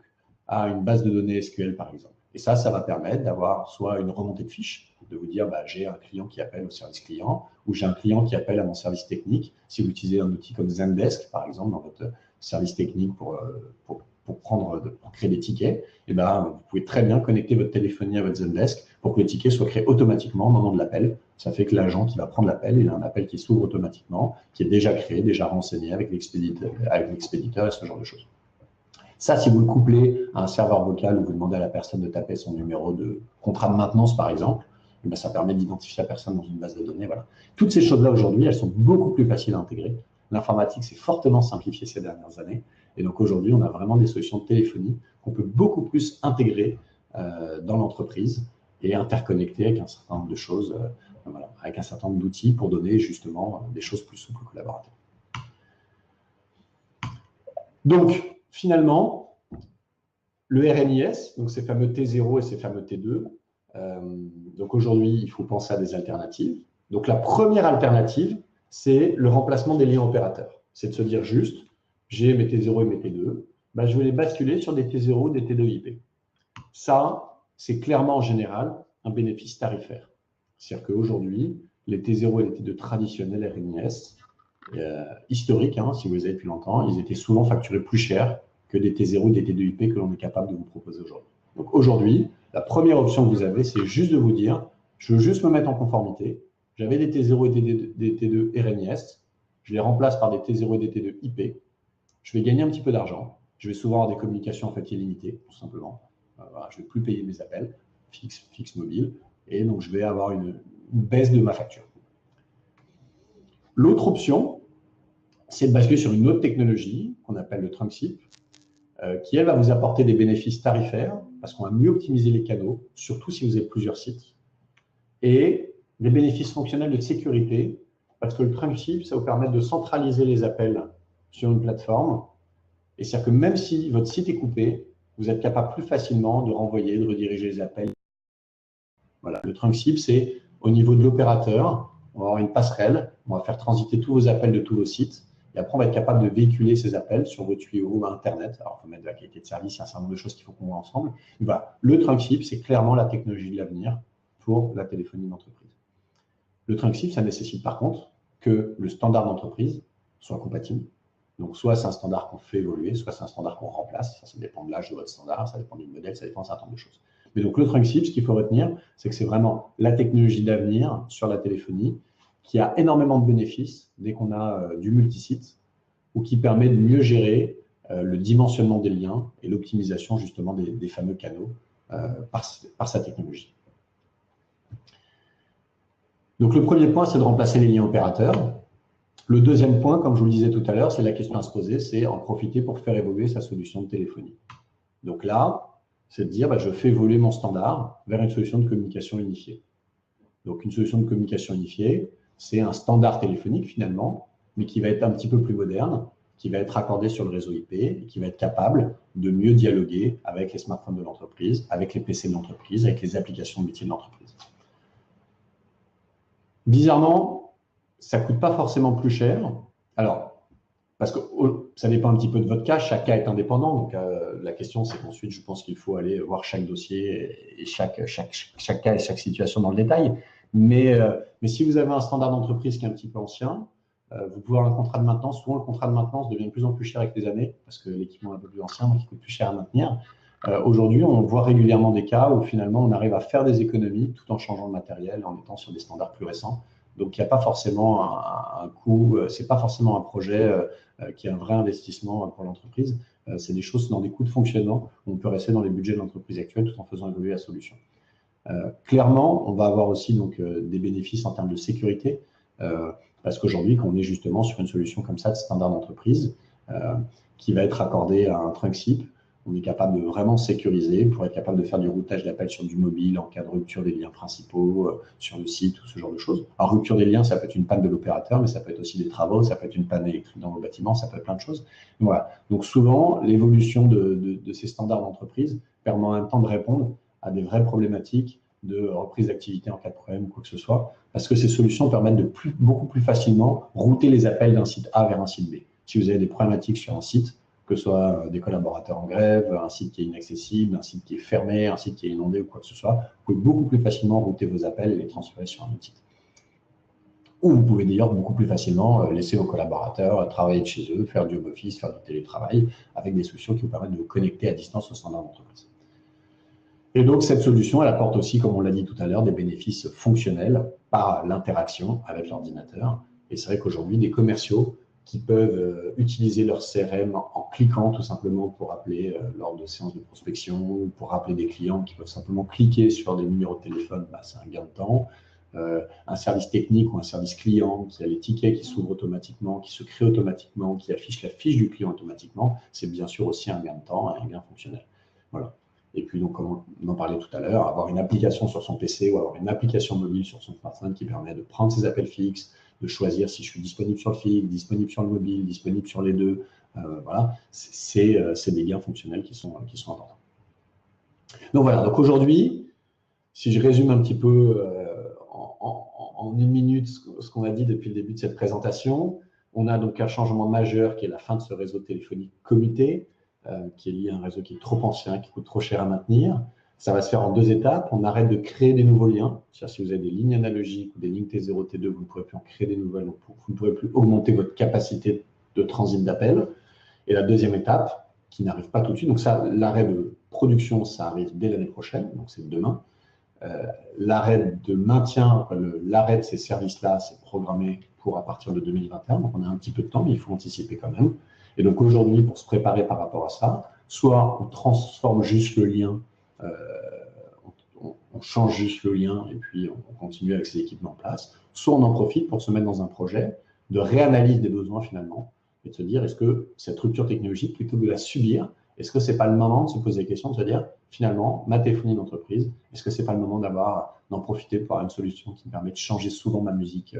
à une base de données SQL par exemple. Et ça va permettre d'avoir soit une remontée de fiches, de vous dire j'ai un client qui appelle au service client ou j'ai un client qui appelle à mon service technique. Si vous utilisez un outil comme Zendesk par exemple dans votre service technique pour créer des tickets, et vous pouvez très bien connecter votre téléphonie à votre Zendesk pour que le ticket soit créé automatiquement au moment de l'appel. Ça fait que l'agent qui va prendre l'appel, il a un appel qui s'ouvre automatiquement, qui est déjà créé, déjà renseigné avec l'expéditeur et ce genre de choses. Ça, si vous le couplez à un serveur vocal où vous demandez à la personne de taper son numéro de contrat de maintenance, par exemple, eh bien, ça permet d'identifier la personne dans une base de données. Voilà. Toutes ces choses-là, aujourd'hui, elles sont beaucoup plus faciles à intégrer. L'informatique s'est fortement simplifiée ces dernières années. Et donc, aujourd'hui, on a vraiment des solutions de téléphonie qu'on peut beaucoup plus intégrer dans l'entreprise et interconnecter avec un certain nombre de choses, voilà, avec un certain nombre d'outils pour donner justement des choses plus souples aux collaborateurs. Donc, finalement, le RNIS, donc ces fameux T0 et ces fameux T2, donc aujourd'hui, il faut penser à des alternatives. Donc, la première alternative, c'est le remplacement des liens opérateurs. C'est de se dire juste, j'ai mes T0 et mes T2, ben, je vais les basculer sur des T0 des T2 IP. Ça, c'est clairement en général un bénéfice tarifaire. C'est-à-dire qu'aujourd'hui, les T0 et les T2 traditionnels RNIS, historiques, hein, si vous les avez depuis longtemps, ils étaient souvent facturés plus cher que des T0 et des T2 IP que l'on est capable de vous proposer aujourd'hui. Donc aujourd'hui, la première option que vous avez, c'est juste de vous dire, je veux juste me mettre en conformité. J'avais des T0 et des T2 RNIS, je les remplace par des T0 et des T2 IP. Je vais gagner un petit peu d'argent. Je vais souvent avoir des communications en fait illimitées, tout simplement. Voilà, je ne vais plus payer mes appels fixes mobiles, et donc je vais avoir une baisse de ma facture. L'autre option, c'est de basculer sur une autre technologie qu'on appelle le trunk SIP, qui, elle, va vous apporter des bénéfices tarifaires, parce qu'on va mieux optimiser les canaux, surtout si vous avez plusieurs sites, et des bénéfices fonctionnels de sécurité, parce que le trunk SIP, ça vous permet de centraliser les appels sur une plateforme, et c'est-à-dire que même si votre site est coupé, vous êtes capable plus facilement de renvoyer, de rediriger les appels. Voilà. Le trunk SIP, c'est au niveau de l'opérateur, on va avoir une passerelle, on va faire transiter tous vos appels de tous vos sites, et après on va être capable de véhiculer ces appels sur vos tuyaux Internet. Alors, il faut mettre de la qualité de service, il y a un certain nombre de choses qu'il faut qu'on voit ensemble. Et voilà. Le trunk SIP, c'est clairement la technologie de l'avenir pour la téléphonie d'entreprise. Le trunk SIP, ça nécessite par contre que le standard d'entreprise soit compatible. Donc, soit c'est un standard qu'on fait évoluer, soit c'est un standard qu'on remplace. Ça dépend de l'âge de votre standard, ça dépend du modèle, ça dépend d'un certain nombre de choses. Mais donc, le trunk SIP, ce qu'il faut retenir, c'est que c'est vraiment la technologie d'avenir sur la téléphonie qui a énormément de bénéfices dès qu'on a du multisite ou qui permet de mieux gérer le dimensionnement des liens et l'optimisation justement des fameux canaux par sa technologie. Donc, le premier point, c'est de remplacer les liens opérateurs. Le deuxième point, comme je vous le disais tout à l'heure, c'est la question à se poser, c'est en profiter pour faire évoluer sa solution de téléphonie. Donc là, c'est de dire, je fais évoluer mon standard vers une solution de communication unifiée. Donc, une solution de communication unifiée, c'est un standard téléphonique finalement, mais qui va être un petit peu plus moderne, qui va être raccordé sur le réseau IP et qui va être capable de mieux dialoguer avec les smartphones de l'entreprise, avec les PC de l'entreprise, avec les applications de métier de l'entreprise. Bizarrement, ça ne coûte pas forcément plus cher. Alors, parce que ça dépend un petit peu de votre cas, chaque cas est indépendant. Donc, la question, c'est qu'ensuite, je pense qu'il faut aller voir chaque dossier et chaque cas et chaque situation dans le détail. Mais si vous avez un standard d'entreprise qui est un petit peu ancien, vous pouvez avoir un contrat de maintenance. Souvent, le contrat de maintenance devient de plus en plus cher avec les années parce que l'équipement est un peu plus ancien, donc il coûte plus cher à maintenir. Aujourd'hui, on voit régulièrement des cas où finalement, on arrive à faire des économies tout en changeant le matériel, en étant sur des standards plus récents. Donc, il n'y a pas forcément un coût, ce n'est pas forcément un projet qui est un vrai investissement pour l'entreprise. C'est des choses dans des coûts de fonctionnement où on peut rester dans les budgets de l'entreprise actuelle tout en faisant évoluer la solution. Clairement, on va avoir aussi donc, des bénéfices en termes de sécurité parce qu'aujourd'hui, quand on est justement sur une solution comme ça de standard d'entreprise qui va être accordée à un trunk SIP, on est capable de vraiment sécuriser pour être capable de faire du routage d'appels sur du mobile en cas de rupture des liens principaux sur le site ou ce genre de choses. Alors, rupture des liens, ça peut être une panne de l'opérateur, mais ça peut être aussi des travaux, ça peut être une panne électrique dans le bâtiment, ça peut être plein de choses. Voilà. Donc, souvent, l'évolution de ces standards d'entreprise permet en même temps de répondre à des vraies problématiques de reprise d'activité en cas de problème ou quoi que ce soit, parce que ces solutions permettent de beaucoup plus facilement router les appels d'un site A vers un site B. Si vous avez des problématiques sur un site, que ce soit des collaborateurs en grève, un site qui est inaccessible, un site qui est fermé, un site qui est inondé ou quoi que ce soit, vous pouvez beaucoup plus facilement router vos appels et les transférer sur un autre site. Ou vous pouvez d'ailleurs beaucoup plus facilement laisser vos collaborateurs travailler de chez eux, faire du home office, faire du télétravail, avec des solutions qui vous permettent de vous connecter à distance au standard d'entreprise. Et donc, cette solution, elle apporte aussi, comme on l'a dit tout à l'heure, des bénéfices fonctionnels par l'interaction avec l'ordinateur. Et c'est vrai qu'aujourd'hui, des commerciaux qui peuvent utiliser leur CRM en cliquant tout simplement pour appeler lors de séances de prospection ou pour rappeler des clients qui peuvent simplement cliquer sur des numéros de téléphone, c'est un gain de temps. Un service technique ou un service client qui a les tickets qui s'ouvrent automatiquement, qui se créent automatiquement, qui affiche la fiche du client automatiquement, c'est bien sûr aussi un gain de temps et un gain fonctionnel. Voilà. Et puis, donc, comme on en parlait tout à l'heure, avoir une application sur son PC ou avoir une application mobile sur son smartphone qui permet de prendre ses appels fixes, de choisir si je suis disponible sur le fixe, disponible sur le mobile, disponible sur les deux. Voilà, c'est des gains fonctionnels qui sont importants. Donc voilà, donc aujourd'hui, si je résume un petit peu en une minute ce qu'on a dit depuis le début de cette présentation, on a donc un changement majeur qui est la fin de ce réseau téléphonique commuté, qui est lié à un réseau qui est trop ancien, qui coûte trop cher à maintenir. Ça va se faire en 2 étapes. On arrête de créer des nouveaux liens. C'est-à-dire si vous avez des lignes analogiques ou des lignes T0, T2, vous ne pourrez plus en créer des nouvelles, donc vous ne pourrez plus augmenter votre capacité de transit d'appel. Et la deuxième étape, qui n'arrive pas tout de suite, donc ça, l'arrêt de production, ça arrive dès l'année prochaine, donc c'est demain. L'arrêt de maintien, l'arrêt de ces services-là, c'est programmé pour à partir de 2021, donc on a un petit peu de temps, mais il faut anticiper quand même. Et donc aujourd'hui, pour se préparer par rapport à ça, soit on transforme juste le lien, on change juste le lien et puis on continue avec ces équipements en place, soit on en profite pour se mettre dans un projet de réanalyse des besoins finalement et de se dire est-ce que cette rupture technologique, plutôt que de la subir, est-ce que ce n'est pas le moment de se poser la question de se dire finalement, ma téléphonie d'entreprise, est-ce que ce n'est pas le moment d'en profiter pour avoir une solution qui me permet de changer souvent ma musique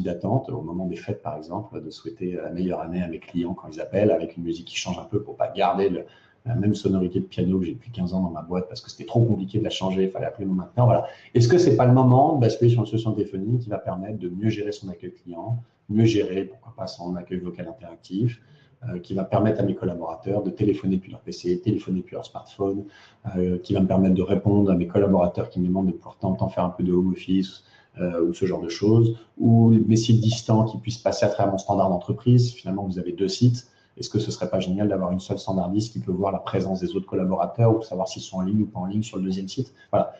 d'attente au moment des fêtes, par exemple, de souhaiter la meilleure année à mes clients quand ils appellent, avec une musique qui change un peu pour ne pas garder la même sonorité de piano que j'ai depuis 15 ans dans ma boîte parce que c'était trop compliqué de la changer, il fallait appeler mon mainteneur. Voilà. Est-ce que ce n'est pas le moment de basculer sur une solution de téléphonie qui va permettre de mieux gérer son accueil client, mieux gérer, pourquoi pas, son accueil vocal interactif, qui va permettre à mes collaborateurs de téléphoner depuis leur PC, téléphoner depuis leur smartphone, qui va me permettre de répondre à mes collaborateurs qui me demandent de pouvoir de temps en temps faire un peu de home office ou ce genre de choses, ou mes sites distants qui puissent passer à travers mon standard d'entreprise. Finalement, vous avez 2 sites. Est-ce que ce ne serait pas génial d'avoir une seule standardiste qui peut voir la présence des autres collaborateurs ou savoir s'ils sont en ligne ou pas en ligne sur le 2e site? Voilà.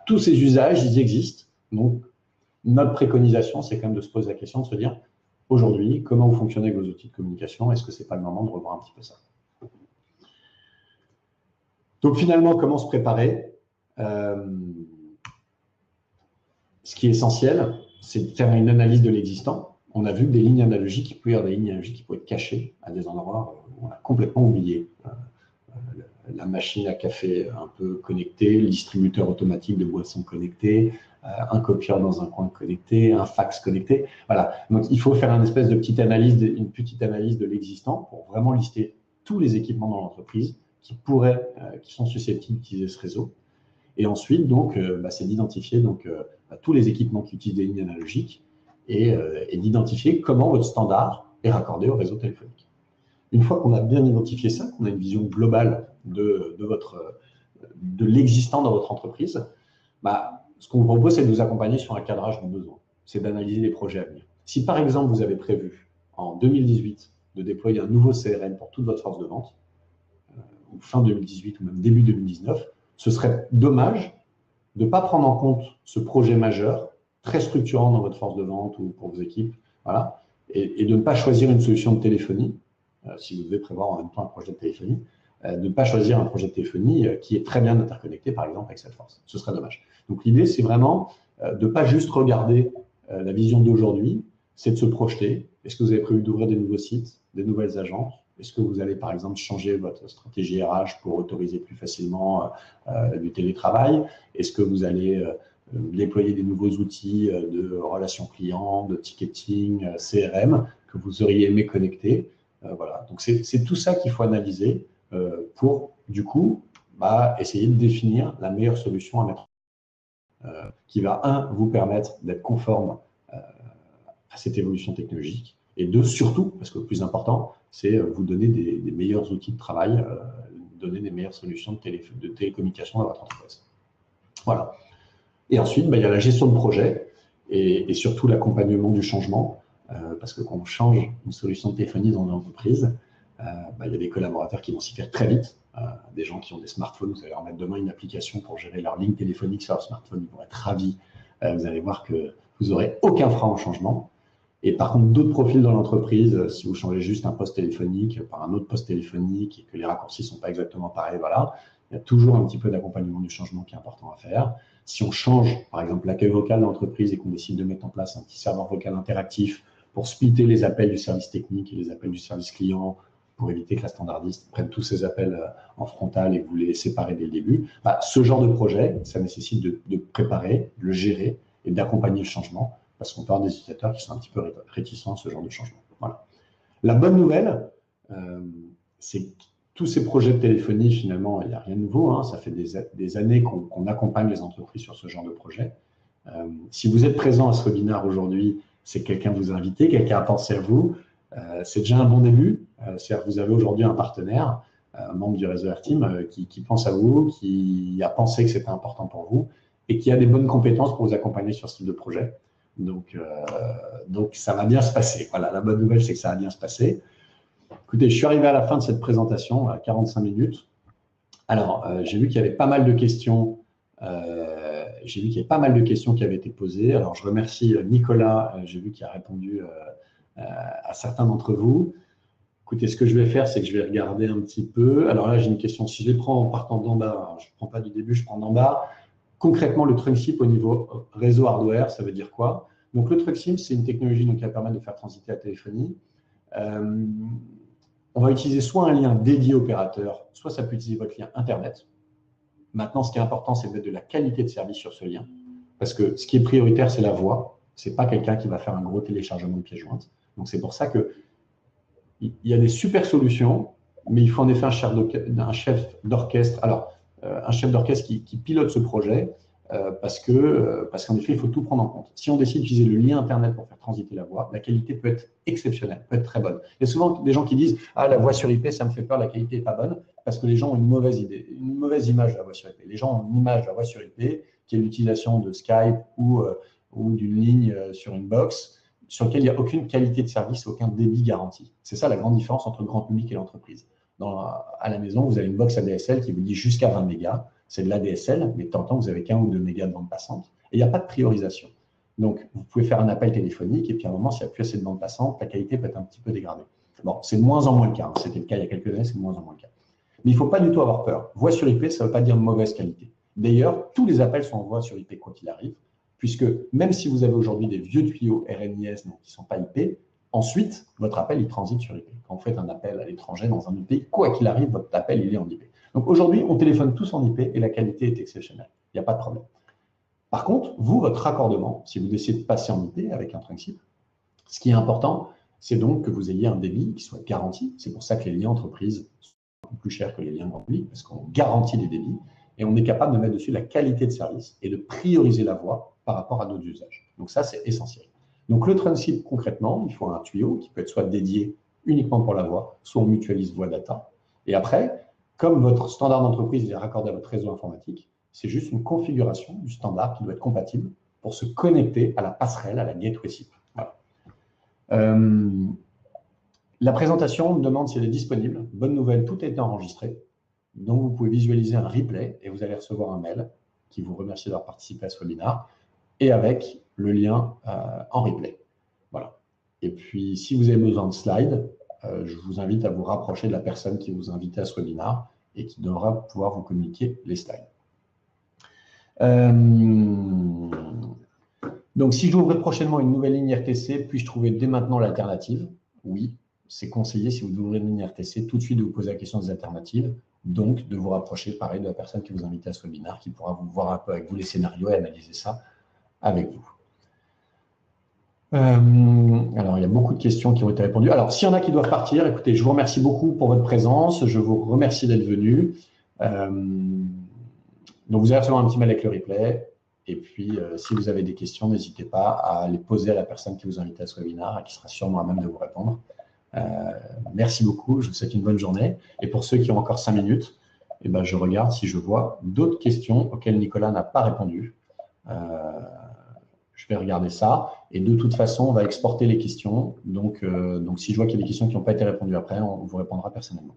Tous ces usages, ils existent. Donc, notre préconisation, c'est quand même de se poser la question, de se dire, aujourd'hui, comment vous fonctionnez avec vos outils de communication? Est-ce que ce n'est pas le moment de revoir un petit peu ça? Donc, finalement, comment se préparer? Ce qui est essentiel, c'est de faire une analyse de l'existant. On a vu que des lignes analogiques, il peut y avoir des lignes analogiques qui peuvent être cachées à des endroits où on a complètement oublié. La machine à café un peu connectée, le distributeur automatique de boissons connecté, un copieur dans un coin connecté, un fax connecté. Voilà. Donc, il faut faire une espèce de petite analyse de l'existant pour vraiment lister tous les équipements dans l'entreprise qui sont susceptibles d'utiliser ce réseau. Et ensuite, donc, c'est d'identifier tous les équipements qui utilisent des lignes analogiques et d'identifier comment votre standard est raccordé au réseau téléphonique. Une fois qu'on a bien identifié ça, qu'on a une vision globale de l'existant dans votre entreprise, ce qu'on vous propose, c'est de vous accompagner sur un cadrage de besoins. C'est d'analyser les projets à venir. Si par exemple, vous avez prévu en 2018 de déployer un nouveau CRM pour toute votre force de vente, ou fin 2018 ou même début 2019, ce serait dommage de ne pas prendre en compte ce projet majeur, très structurant dans votre force de vente ou pour vos équipes, voilà, et de ne pas choisir une solution de téléphonie, si vous devez prévoir en même temps un projet de téléphonie, de ne pas choisir un projet de téléphonie qui est très bien interconnecté, par exemple, avec Salesforce. Ce serait dommage. Donc l'idée, c'est vraiment de ne pas juste regarder la vision d'aujourd'hui, c'est de se projeter. Est-ce que vous avez prévu d'ouvrir des nouveaux sites, des nouvelles agences? Est-ce que vous allez, par exemple, changer votre stratégie RH pour autoriser plus facilement du télétravail? Est-ce que vous allez déployer des nouveaux outils de relations clients, de ticketing, CRM, que vous auriez aimé connecter? Voilà. Donc, c'est tout ça qu'il faut analyser pour, du coup, essayer de définir la meilleure solution à mettre qui va, vous permettre d'être conforme à cette évolution technologique, et 2, surtout, parce que le plus important, c'est vous donner des meilleurs outils de travail, donner des meilleures solutions de télécommunication à votre entreprise. Voilà. Et ensuite, il y a la gestion de projet et surtout l'accompagnement du changement, parce que quand on change une solution de téléphonie dans une entreprise, il y a des collaborateurs qui vont s'y faire très vite, des gens qui ont des smartphones, vous allez leur mettre demain une application pour gérer leur ligne téléphonique sur leur smartphone, ils vont être ravis. Vous allez voir que vous n'aurez aucun frein au changement. Et par contre, d'autres profils dans l'entreprise, si vous changez juste un poste téléphonique par un autre poste téléphonique et que les raccourcis ne sont pas exactement pareils, voilà, il y a toujours un petit peu d'accompagnement du changement qui est important à faire. Si on change, par exemple, l'accueil vocal de l'entreprise et qu'on décide de mettre en place un petit serveur vocal interactif pour splitter les appels du service technique et les appels du service client, pour éviter que la standardiste prenne tous ces appels en frontal et que vous les séparez dès le début, bah, ce genre de projet, ça nécessite de préparer, de le gérer et d'accompagner le changement, parce qu'on peut avoir des utilisateurs qui sont un petit peu réticents à ce genre de changement. Voilà. La bonne nouvelle, c'est que tous ces projets de téléphonie, finalement, il n'y a rien de nouveau. Hein, ça fait des années qu'on accompagne les entreprises sur ce genre de projet. Si vous êtes présent à ce webinaire aujourd'hui, c'est que quelqu'un vous a invité, quelqu'un a pensé à vous. C'est déjà un bon début. C'est-à-dire que vous avez aujourd'hui un partenaire, un membre du réseau AirTeam qui pense à vous, qui a pensé que c'était important pour vous et qui a des bonnes compétences pour vous accompagner sur ce type de projet. Donc, ça va bien se passer. Voilà, la bonne nouvelle, c'est que ça va bien se passer. Écoutez, je suis arrivé à la fin de cette présentation, à 45 minutes. Alors, j'ai vu qu'il y avait pas mal de questions. J'ai vu qu'il y avait pas mal de questions qui avaient été posées. Alors, je remercie Nicolas, j'ai vu qu'il a répondu à certains d'entre vous. Écoutez, ce que je vais faire, c'est que je vais regarder un petit peu. Alors là, j'ai une question. Si je les prends en partant d'en bas, je ne prends pas du début, je prends d'en bas. Concrètement, le trunk-SIM au niveau réseau hardware, ça veut dire quoi? Donc, le trunk-SIM, c'est une technologie qui permet de faire transiter la téléphonie. On va utiliser soit un lien dédié opérateur, soit ça peut utiliser votre lien Internet. Maintenant, ce qui est important, c'est de mettre de la qualité de service sur ce lien. Parce que ce qui est prioritaire, c'est la voix. Ce n'est pas quelqu'un qui va faire un gros téléchargement de pièces jointes. Donc, c'est pour ça qu'il y a des super solutions, mais il faut en effet un chef d'orchestre. Alors, un chef d'orchestre qui pilote ce projet, parce qu'en effet, il faut tout prendre en compte. Si on décide d'utiliser le lien Internet pour faire transiter la voix, la qualité peut être exceptionnelle, peut être très bonne. Il y a souvent des gens qui disent « Ah, la voix sur IP, ça me fait peur, la qualité n'est pas bonne », parce que les gens ont une mauvaise idée, une mauvaise image de la voix sur IP. Les gens ont une image de la voix sur IP, qui est l'utilisation de Skype ou d'une ligne sur une box, sur laquelle il n'y a aucune qualité de service, aucun débit garanti. C'est ça la grande différence entre le grand public et l'entreprise. À la maison, vous avez une box ADSL qui vous dit jusqu'à 20 mégas. C'est de l'ADSL, mais de temps en temps, vous avez qu'un ou deux mégas de bande passante. Et il n'y a pas de priorisation. Donc, vous pouvez faire un appel téléphonique et puis à un moment, s'il n'y a plus assez de bande passante, la qualité peut être un petit peu dégradée. Bon, c'est de moins en moins le cas. Hein. C'était le cas il y a quelques années, c'est de moins en moins le cas. Mais il ne faut pas du tout avoir peur. Voix sur IP, ça ne veut pas dire mauvaise qualité. D'ailleurs, tous les appels sont en voix sur IP quoi qu'il arrive, puisque même si vous avez aujourd'hui des vieux tuyaux RNIS donc qui ne sont pas IP, ensuite, votre appel, il transite sur IP. Quand vous faites un appel à l'étranger dans un IP, quoi qu'il arrive, votre appel, il est en IP. Donc aujourd'hui, on téléphone tous en IP et la qualité est exceptionnelle. Il n'y a pas de problème. Par contre, vous, votre raccordement, si vous décidez de passer en IP avec un trunk-SIM, ce qui est important, c'est donc que vous ayez un débit qui soit garanti. C'est pour ça que les liens entreprises sont beaucoup plus chers que les liens grand public, parce qu'on garantit les débits et on est capable de mettre dessus la qualité de service et de prioriser la voix par rapport à d'autres usages. Donc ça, c'est essentiel. Donc le trunk-SIM, concrètement, il faut un tuyau qui peut être soit dédié uniquement pour la voix, soit on mutualise voix data. Et après, comme votre standard d'entreprise est raccordé à votre réseau informatique, c'est juste une configuration du standard qui doit être compatible pour se connecter à la passerelle, à la gateway SIP. Voilà. La présentation me demande si elle est disponible. Bonne nouvelle, tout a été enregistré. Donc, vous pouvez visualiser un replay et vous allez recevoir un mail qui vous remercie d'avoir participé à ce webinaire et avec le lien en replay. Voilà. Et puis, si vous avez besoin de slides, je vous invite à vous rapprocher de la personne qui vous a invité à ce webinaire et qui devra pouvoir vous communiquer les slides. Donc, si j'ouvre prochainement une nouvelle ligne RTC, puis-je trouver dès maintenant l'alternative? Oui, c'est conseillé si vous ouvrez une ligne RTC, tout de suite de vous poser la question des alternatives, donc de vous rapprocher, pareil, de la personne qui vous a invité à ce webinaire, qui pourra vous voir un peu avec vous les scénarios et analyser ça avec vous. Alors, il y a beaucoup de questions qui ont été répondues. Alors, s'il y en a qui doivent partir, écoutez, je vous remercie beaucoup pour votre présence. Je vous remercie d'être venu. Donc, vous allez recevoir un petit mail avec le replay. Et puis, si vous avez des questions, n'hésitez pas à les poser à la personne qui vous invite à ce webinaire et qui sera sûrement à même de vous répondre. Merci beaucoup. Je vous souhaite une bonne journée. Et pour ceux qui ont encore 5 minutes, eh ben, je regarde si je vois d'autres questions auxquelles Nicolas n'a pas répondu. Je vais regarder ça. Et de toute façon, on va exporter les questions. Donc si je vois qu'il y a des questions qui n'ont pas été répondues après, on vous répondra personnellement.